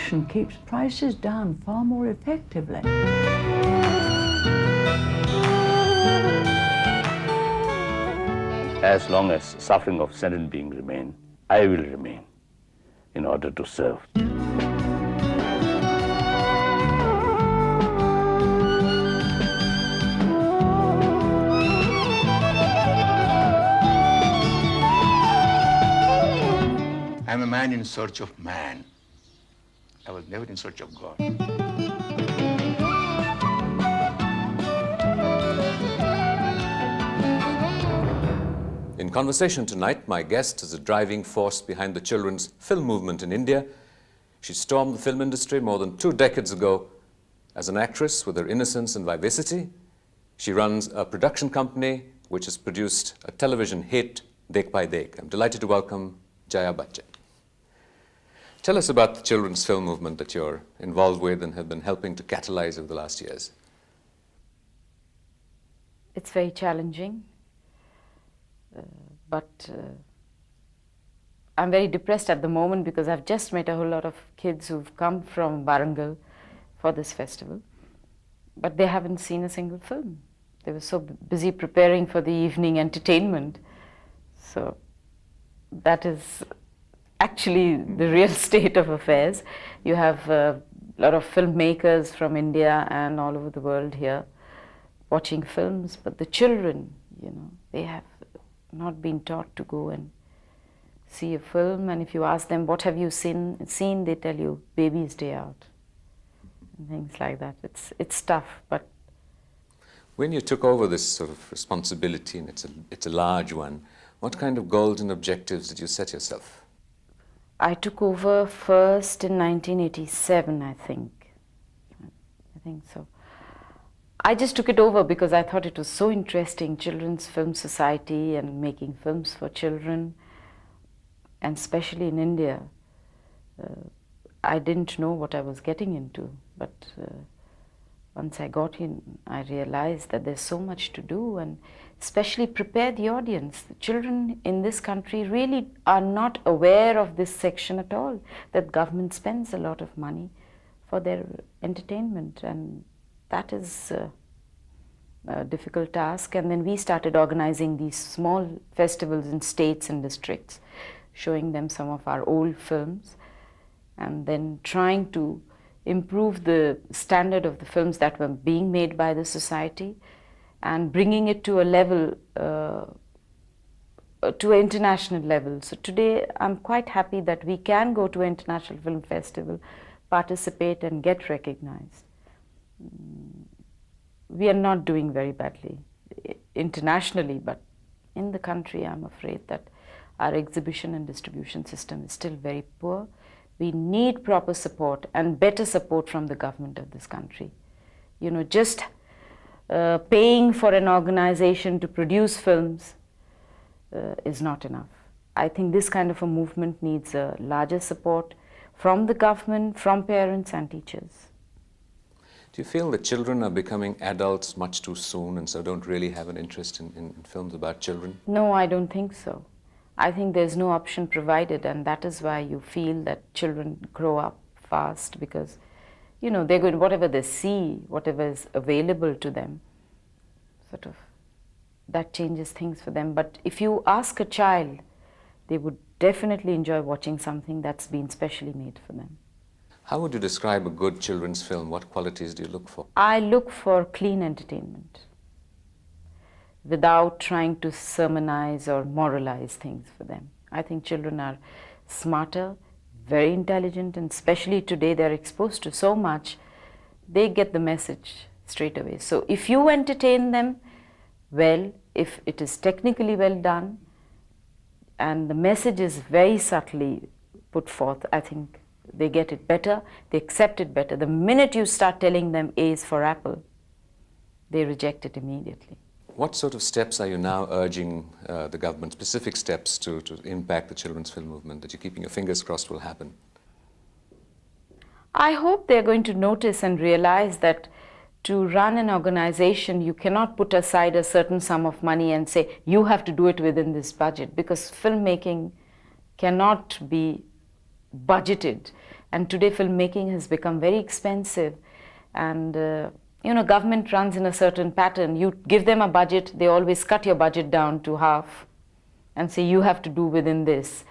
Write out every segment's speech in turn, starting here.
promotion keeps prices down far more effectively. As long as suffering of sentient being remain, I will remain in order to serve. I'm a man in search of man. I was never in search of God. In conversation tonight, my guest is a driving force behind the children's film movement in India. She stormed the film industry more than 2 decades ago as an actress with her innocence and vivacity. She runs a production company which has produced a television hit, Dekh Bhai Dekh. I'm delighted to welcome Jaya Bachchan. Tell us about the children's film movement that you're involved with and have been helping to catalyze over the last years. It's very challenging, but I'm very depressed at the moment because I've just met a whole lot of kids who've come from Warangal for this festival, but they haven't seen a single film. They were so busy preparing for the evening entertainment. So that is actually the real state of affairs. You have a lot of filmmakers from India and all over the world here watching films, but the children, you know, they have not been taught to go and see a film, and if you ask them, what have you seen, they tell you, Baby's Day Out, and things like that. It's tough, but... When you took over this sort of responsibility, and it's a large one, what kind of goals and objectives did you set yourself? I took over first in 1987, I think so. I just took it over because I thought it was so interesting, Children's Film Society and making films for children, and especially in India. I didn't know what I was getting into, but once I got in, I realized that there's so much to do, and especially prepare the audience. The children in this country really are not aware of this section at all, that government spends a lot of money for their entertainment, and that is a difficult task. And then we started organizing these small festivals in states and districts, showing them some of our old films, and then trying to improve the standard of the films that were being made by the society and bringing it to a level, to an international level. So today I'm quite happy that we can go to an international film festival, participate and get recognized. We are not doing very badly internationally, but in the country I'm afraid that our exhibition and distribution system is still very poor. We need proper support and better support from the government of this country. You know, just paying for an organization to produce films is not enough. I think this kind of a movement needs a larger support from the government, from parents and teachers. Do you feel that children are becoming adults much too soon and so don't really have an interest in films about children? No, I don't think so. I think there's no option provided, and that is why you feel that children grow up fast, because, you know, they're going, whatever they see, whatever is available to them, sort of, that changes things for them. But if you ask a child, they would definitely enjoy watching something that's been specially made for them. How would you describe a good children's film? What qualities do you look for? I look for clean entertainment, without trying to sermonize or moralize things for them. I think children are smarter, very intelligent, and especially today they're exposed to so much, they get the message straight away. So if you entertain them well, if it is technically well done, and the message is very subtly put forth, I think they get it better, they accept it better. The minute you start telling them A is for apple, they reject it immediately. What sort of steps are you now urging the government, specific steps to impact the children's film movement that you're keeping your fingers crossed will happen? I hope they're going to notice and realize that to run an organization, you cannot put aside a certain sum of money and say, you have to do it within this budget, because filmmaking cannot be budgeted. And today filmmaking has become very expensive, and government runs in a certain pattern. You give them a budget, they always cut your budget down to half and say you have to do within this.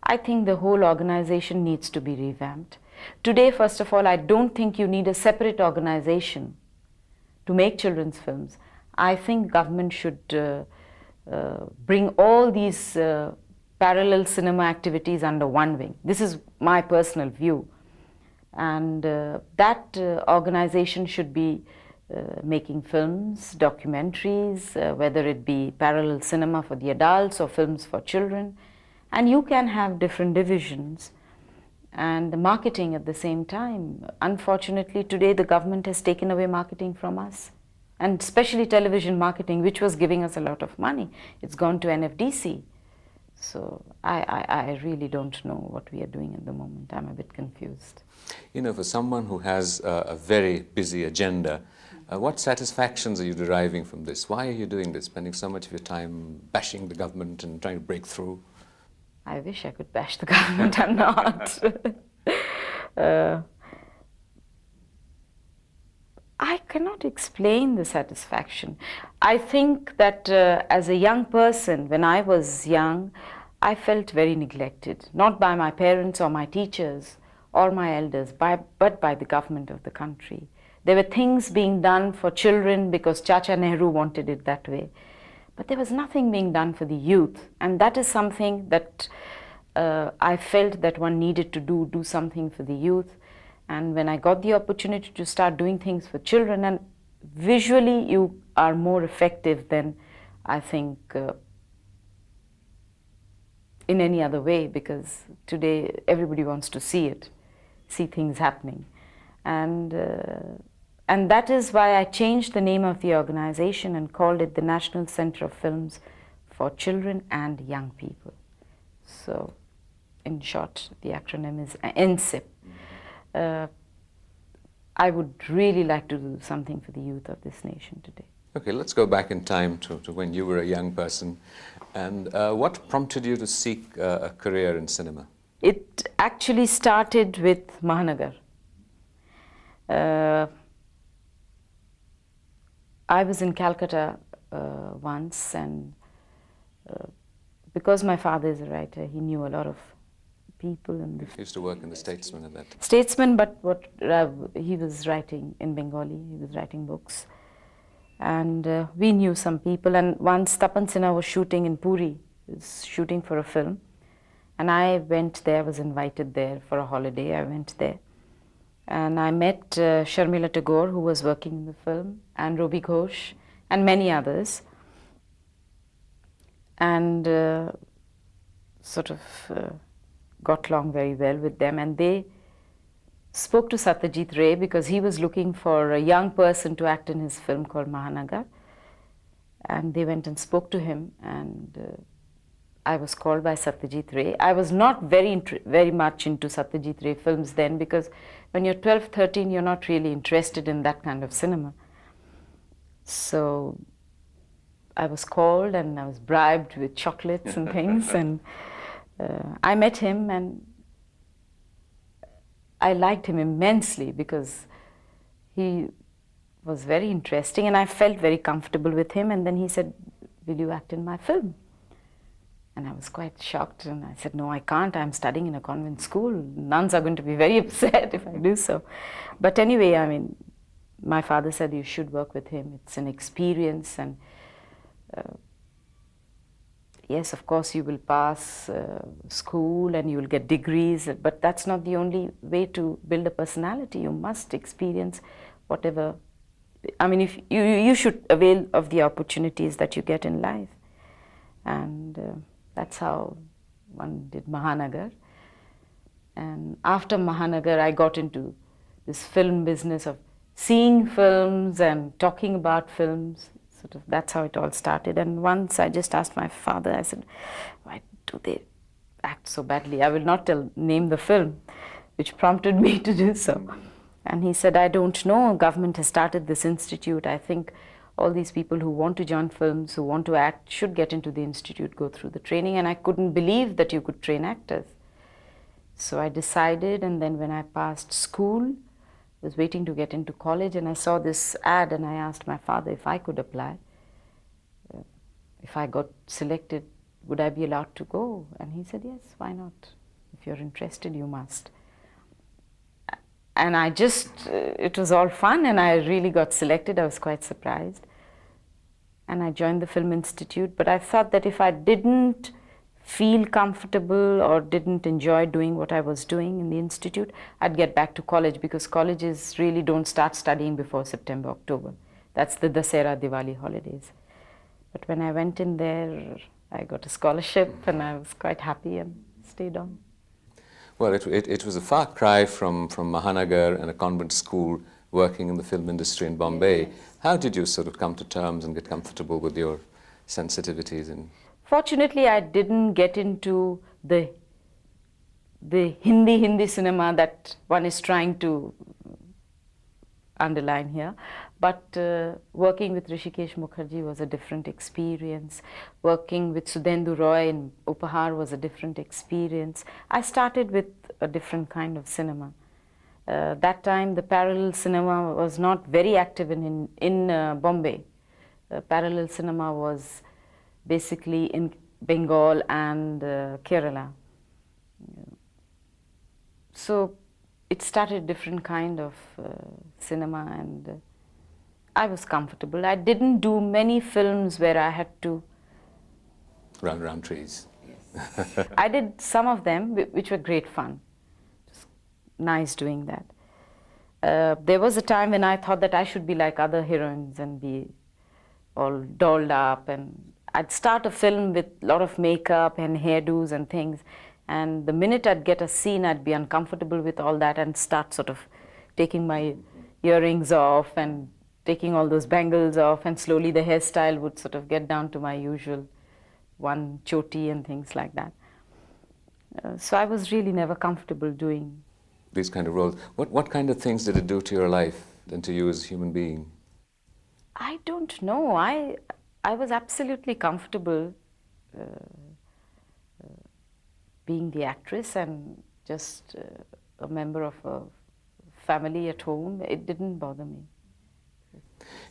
I think the whole organization needs to be revamped. Today, first of all, I don't think you need a separate organization to make children's films. I think government should bring all these parallel cinema activities under one wing. This is my personal view. And that organization should be making films, documentaries, whether it be parallel cinema for the adults or films for children. And you can have different divisions and the marketing at the same time. Unfortunately, today the government has taken away marketing from us, and especially television marketing, which was giving us a lot of money. It's gone to NFDC. So I really don't know what we are doing at the moment. I'm a bit confused. You know, for someone who has a very busy agenda, what satisfactions are you deriving from this? Why are you doing this, spending so much of your time bashing the government and trying to break through? I wish I could bash the government. I'm not. I cannot explain the satisfaction. I think that as a young person, when I was young, I felt very neglected, not by my parents or my teachers or my elders, but by the government of the country. There were things being done for children because Chacha Nehru wanted it that way. But there was nothing being done for the youth, and that is something that I felt that one needed to do something for the youth. And when I got the opportunity to start doing things for children, and visually you are more effective than I think in any other way, because today everybody wants to see it, see things happening. And that is why I changed the name of the organization and called it the National Center of Films for Children and Young People. So, in short, the acronym is NCIP. I would really like to do something for the youth of this nation today. Okay, let's go back in time to when you were a young person. And what prompted you to seek a career in cinema? It actually started with Mahanagar. I was in Calcutta once, and because my father is a writer, he knew a lot of people. And He used to work in the Statesman at that time. Statesman, but he was writing in Bengali, he was writing books. And we knew some people, and once Tapan Sinha was shooting in Puri, he was shooting for a film. And I went there, was invited there for a holiday, I went there. And I met Sharmila Tagore, who was working in the film, and Robi Ghosh, and many others. And sort of got along very well with them. And they spoke to Satyajit Ray because he was looking for a young person to act in his film called Mahanagar. And they went and spoke to him, and I was called by Satyajit Ray. I was not very much into Satyajit Ray films then, because when you're 12, 13, you're not really interested in that kind of cinema. So I was called and I was bribed with chocolates and things, and I met him, and I liked him immensely because he was very interesting, and I felt very comfortable with him. And then he said, "Will you act in my film?" And I was quite shocked, and I said, "No, I can't. I'm studying in a convent school. Nuns are going to be very upset if I do so." But anyway, I mean, my father said you should work with him. It's an experience, and yes, of course, you will pass school and you will get degrees, but that's not the only way to build a personality. You must experience whatever. I mean, if you should avail of the opportunities that you get in life, and that's how one did Mahanagar. And after Mahanagar, I got into this film business of seeing films and talking about films. Sort of, that's how it all started. And once I just asked my father, I said, "Why do they act so badly?" I will not name the film, which prompted me to do so. And he said, "I don't know. Government has started this institute. I think all these people who want to join films, who want to act, should get into the institute, go through the training." And I couldn't believe that you could train actors. So I decided, and then when I passed school, I was waiting to get into college, and I saw this ad, and I asked my father if I could apply. If I got selected, would I be allowed to go? And he said, yes, why not? If you're interested, you must. And I just, it was all fun, and I really got selected. I was quite surprised. And I joined the Film Institute, but I thought that if I didn't feel comfortable or didn't enjoy doing what I was doing in the institute, I'd get back to college, because colleges really don't start studying before September, October. That's the Dasera, Diwali holidays. But when I went in there, I got a scholarship, and I was quite happy and stayed on. Well, it was a far cry from Mahanagar and a convent school working in the film industry in Bombay. How did you sort of come to terms and get comfortable with your sensitivities? Fortunately, I didn't get into the Hindi cinema that one is trying to underline here. But working with Hrishikesh Mukherjee was a different experience. Working with Sudhendu Roy in Upahar was a different experience. I started with a different kind of cinema. That time, the parallel cinema was not very active in Bombay. Parallel cinema was basically in Bengal and Kerala. So it started a different kind of cinema, and I was comfortable. I didn't do many films where I had to Run around trees. Yes. I did some of them, which were great fun. Just nice doing that. There was a time when I thought that I should be like other heroines and be all dolled up, and I'd start a film with a lot of makeup and hairdos and things, and the minute I'd get a scene, I'd be uncomfortable with all that and start sort of taking my earrings off and taking all those bangles off, and slowly the hairstyle would sort of get down to my usual one choti and things like that. So I was really never comfortable doing These kind of roles. What kind of things did it do to your life and to you as a human being? I don't know. I was absolutely comfortable being the actress and just a member of a family at home. It didn't bother me.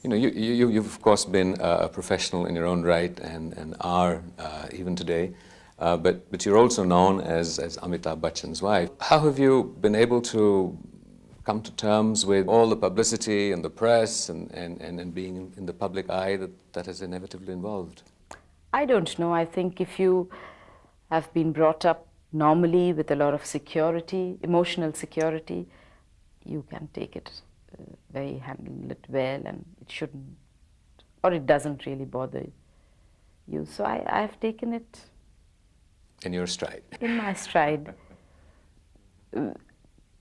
You know, you've of course been a professional in your own right and are even today, but you're also known as Amitabh Bachchan's wife. How have you been able to come to terms with all the publicity and the press and being in the public eye that is inevitably involved? I don't know. I think if you have been brought up normally with a lot of security, emotional security, you can take it handle it well, and it shouldn't, or it doesn't really bother you. So I've taken it In your stride. in my stride.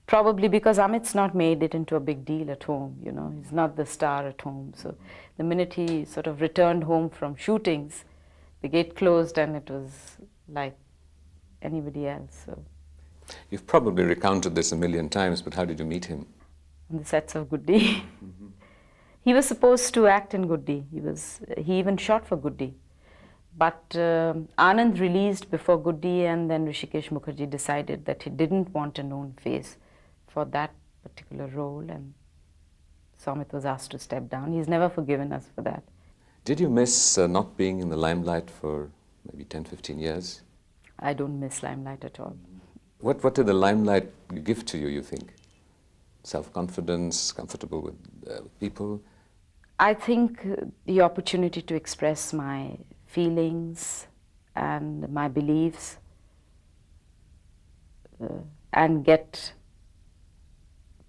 Probably because Amit's not made it into a big deal at home, you know. He's not the star at home. So the minute he sort of returned home from shootings, the gate closed and it was like anybody else. So. You've probably recounted this a million times, but how did you meet him? On the sets of Goody. Mm-hmm. He was supposed to act in Goody. He even shot for Goody. But Anand released before Goody, and then Hrishikesh Mukherjee decided that he didn't want a known face for that particular role, and Amit was asked to step down. He's never forgiven us for that. Did you miss not being in the limelight for maybe 10, 15 years? I don't miss limelight at all. What did the limelight give to you, you think? Self-confidence, comfortable with people? I think the opportunity to express my feelings and my beliefs and get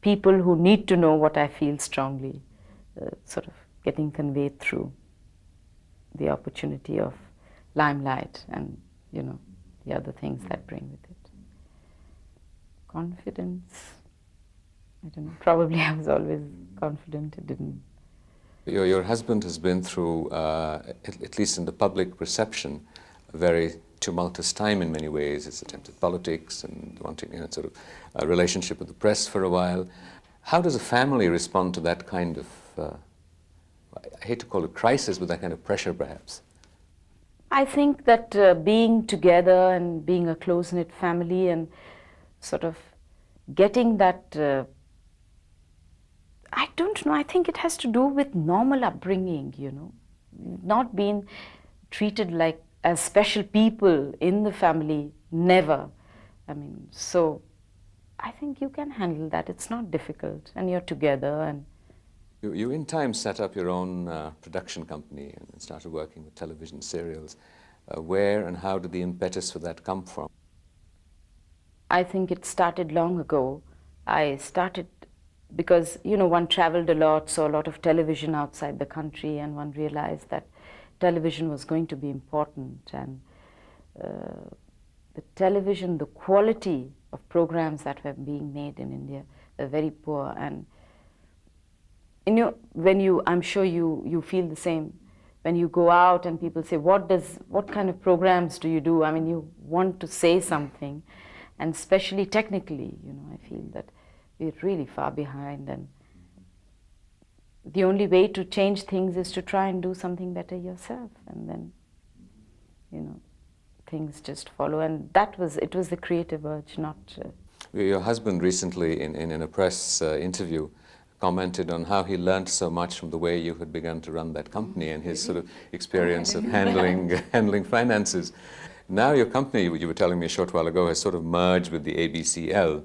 people who need to know what I feel strongly sort of getting conveyed through the opportunity of limelight and, you know, the other things that bring with it. Confidence, I don't know, probably I was always confident. It didn't. Your husband has been through, at least in the public perception, a very tumultuous time in many ways. His attempted politics and wanting, you know, sort of a relationship with the press for a while. How does a family respond to that kind of, I hate to call it crisis, but that kind of pressure perhaps? I think that being together and being a close-knit family and sort of getting that, I don't know, I think it has to do with normal upbringing, you know, not being treated like as special people in the family, never. I mean, so I think you can handle that. It's not difficult, and you're together. And You in time set up your own production company and started working with television serials. Where and how did the impetus for that come from? I think it started long ago. I started because, you know, one traveled a lot, saw a lot of television outside the country, and one realized that television was going to be important. And the television, the quality of programs that were being made in India were very poor. And when you, I'm sure you feel the same, when you go out and people say, what kind of programs do you do? I mean, you want to say something, and especially technically, you know, I feel that we're really far behind, and the only way to change things is to try and do something better yourself, and then, you know, things just follow. And it was the creative urge, not... Your husband recently, in a press interview, commented on how he learned so much from the way you had begun to run that company and his sort of experience of handling finances. Now your company, you were telling me a short while ago, has sort of merged with the ABCL.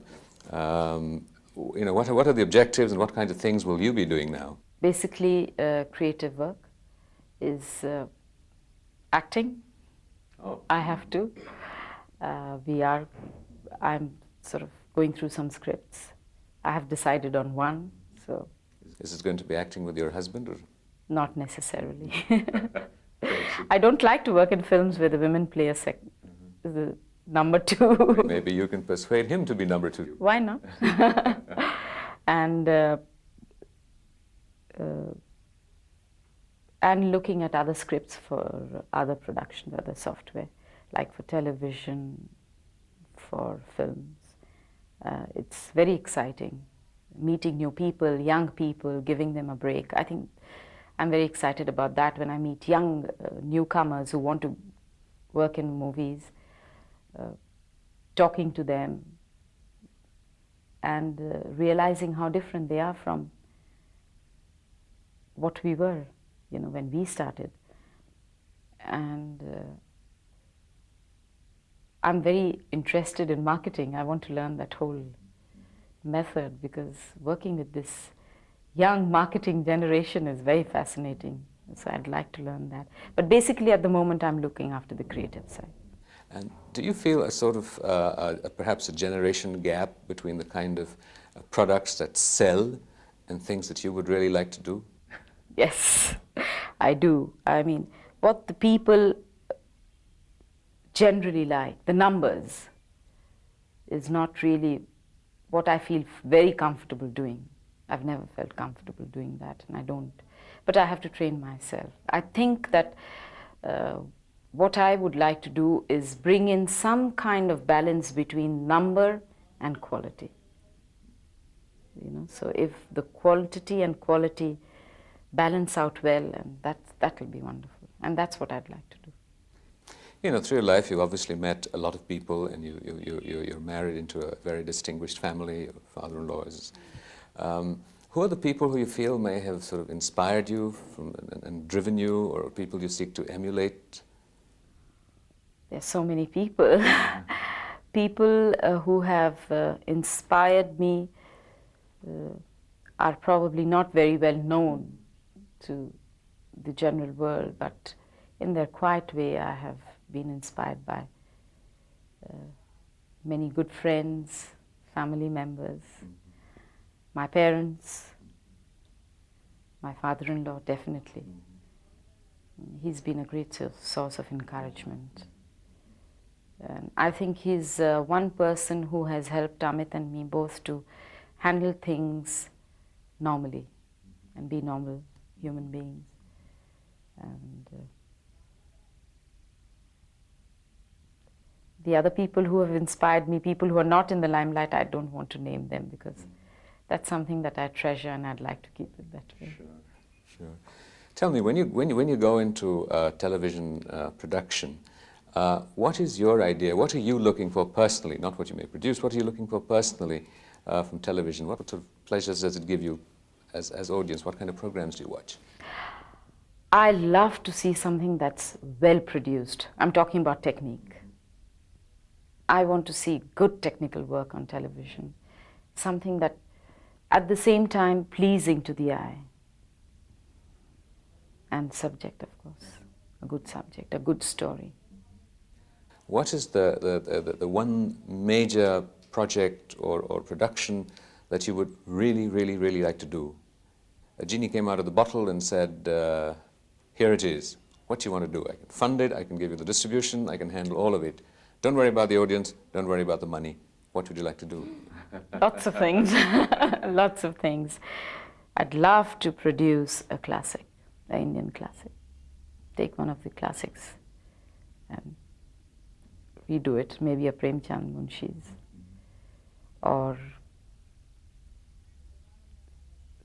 You know, what are the objectives and what kinds of things will you be doing now? Basically, creative work is acting. Oh. I have to. I'm sort of going through some scripts. I have decided on one, so. Is it going to be acting with your husband, or? Not necessarily. I don't like to work in films where the women play the number two. Maybe you can persuade him to be number two. Why not? And looking at other scripts for other productions, other software, like for television, for films. It's very exciting, meeting new people, young people, giving them a break. I think I'm very excited about that when I meet young newcomers who want to work in movies, talking to them and realizing how different they are from what we were, you know, when we started. And I'm very interested in marketing. I want to learn that whole method, because working with this young marketing generation is very fascinating. So I'd like to learn that. But basically at the moment I'm looking after the creative side. And do you feel a sort of, perhaps a generation gap between the kind of products that sell and things that you would really like to do? Yes, I do. I mean, what the people generally like, the numbers, is not really what I feel very comfortable doing. I've never felt comfortable doing that, and I don't. But I have to train myself. I think that what I would like to do is bring in some kind of balance between number and quality. You know, so if the quantity and quality balance out well, and that will be wonderful. And that's what I'd like to do. You know, through your life, you've obviously met a lot of people, and you're married into a very distinguished family. Your father-in-law is. Who are the people who you feel may have sort of inspired you and driven you, or people you seek to emulate? There's so many people. People who have inspired me are probably not very well known to the general world, but in their quiet way I have been inspired by many good friends, family members, my parents, my father-in-law, definitely. He's been a great source of encouragement. And I think he's one person who has helped Amit and me both to handle things normally and be normal human beings. And the other people who have inspired me, people who are not in the limelight, I don't want to name them, because that's something that I treasure and I'd like to keep it that way. Sure, sure. Tell me, when you go into television production, What is your idea? What are you looking for personally? Not what you may produce. What are you looking for personally from television? What sort of pleasures does it give you as audience? What kind of programs do you watch? I love to see something that's well produced. I'm talking about technique. I want to see good technical work on television. Something that at the same time pleasing to the eye. And subject, of course. A good subject, a good story. What is the one major project or production that you would really, really, really like to do? A genie came out of the bottle and said, here it is. What do you want to do? I can fund it, I can give you the distribution, I can handle all of it. Don't worry about the audience, don't worry about the money. What would you like to do? Lots of things, lots of things. I'd love to produce a classic, an Indian classic. Take one of the classics and redo it, maybe a Premchand Munshi's, or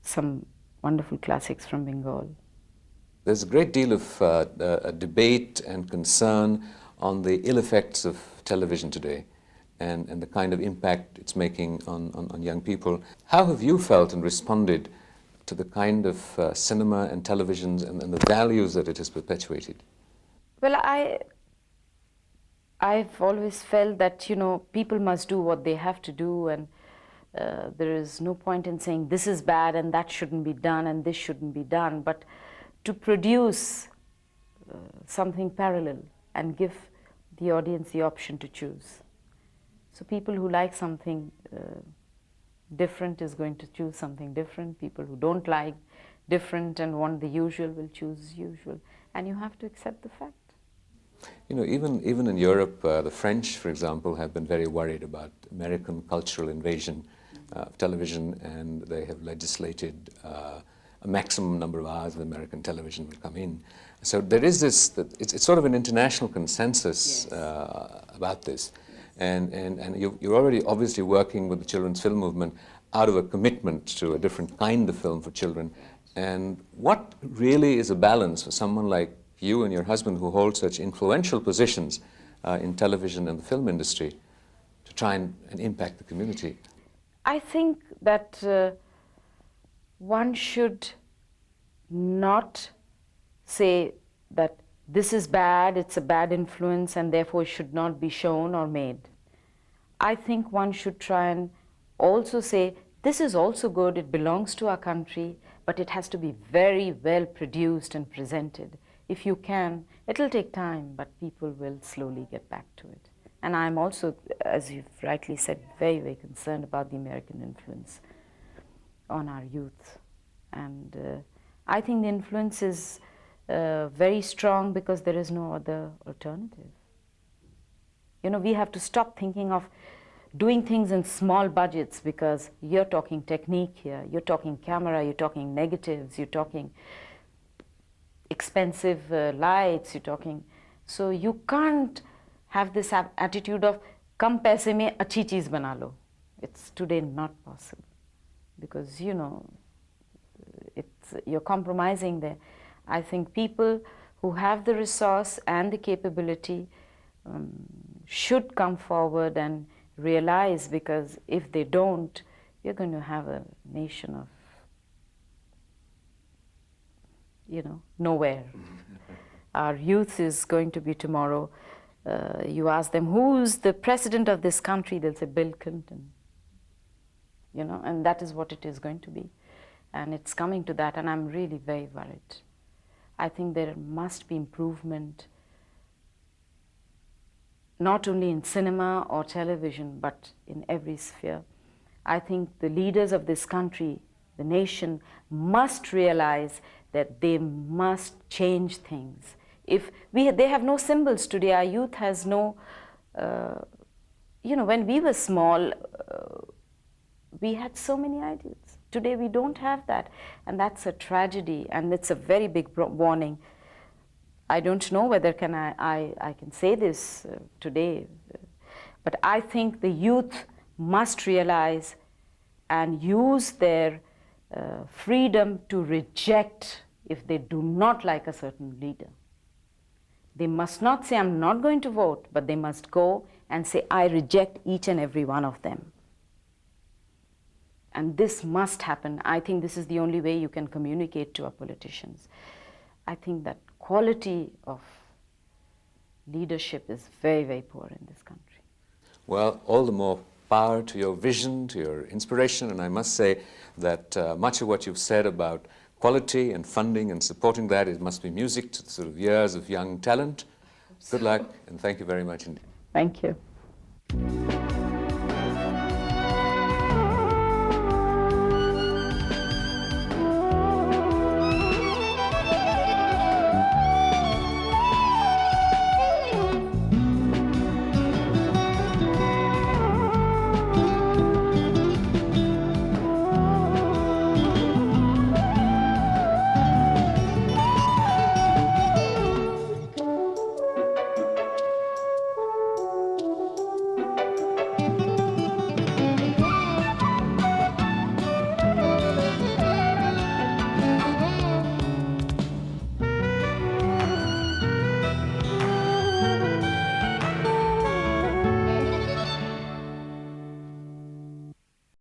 some wonderful classics from Bengal. There's a great deal of debate and concern on the ill effects of television today and the kind of impact it's making on young people. How have you felt and responded to the kind of cinema and televisions and the values that it has perpetuated? Well, I've always felt that, people must do what they have to do, and there is no point in saying this is bad and that shouldn't be done and this shouldn't be done, but to produce something parallel and give the audience the option to choose. So people who like something different is going to choose something different. People who don't like different and want the usual will choose usual. And you have to accept the fact. Even in Europe, the French, for example, have been very worried about American cultural invasion of television, and they have legislated a maximum number of hours of American television will come in. So there is this, it's sort of an international consensus about this. And you're already obviously working with the children's film movement out of a commitment to a different kind of film for children. And what really is a balance for someone like you and your husband who hold such influential positions in television and the film industry to try and impact the community? I think that one should not say that this is bad, it's a bad influence, and therefore it should not be shown or made. I think one should try and also say, this is also good, it belongs to our country, but it has to be very well produced and presented. If you can, it'll take time, but people will slowly get back to it. And I'm also, as you've rightly said, very, very concerned about the American influence on our youth. And I think the influence is very strong because there is no other alternative. We have to stop thinking of doing things in small budgets because you're talking technique here, you're talking camera, you're talking negatives, you're talking expensive lights, you're talking. So you can't have this attitude of kam paise mein achhi cheez bana lo. It's today not possible because you're compromising there. I think people who have the resource and the capability should come forward and realize, because if they don't, you're going to have a nation of nowhere. Our youth is going to be tomorrow. You ask them, who's the president of this country? They'll say, Bill Clinton. And that is what it is going to be. And it's coming to that, and I'm really very worried. I think there must be improvement, not only in cinema or television, but in every sphere. I think the leaders of this country, the nation, must realize that they must change things. If they have no symbols today, our youth has no, when we were small, we had so many ideals. Today we don't have that, and that's a tragedy, and it's a very big warning. I don't know whether I can say this today, but I think the youth must realize and use their freedom to reject if they do not like a certain leader. They must not say, I'm not going to vote, but they must go and say, I reject each and every one of them. And this must happen. I think this is the only way you can communicate to our politicians. I think that quality of leadership is very, very poor in this country. Well, all the more power to your vision, to your inspiration, and I must say that much of what you've said about quality and funding and supporting that, it must be music to the sort of ears of young talent. Good luck, and thank you very much indeed. Thank you.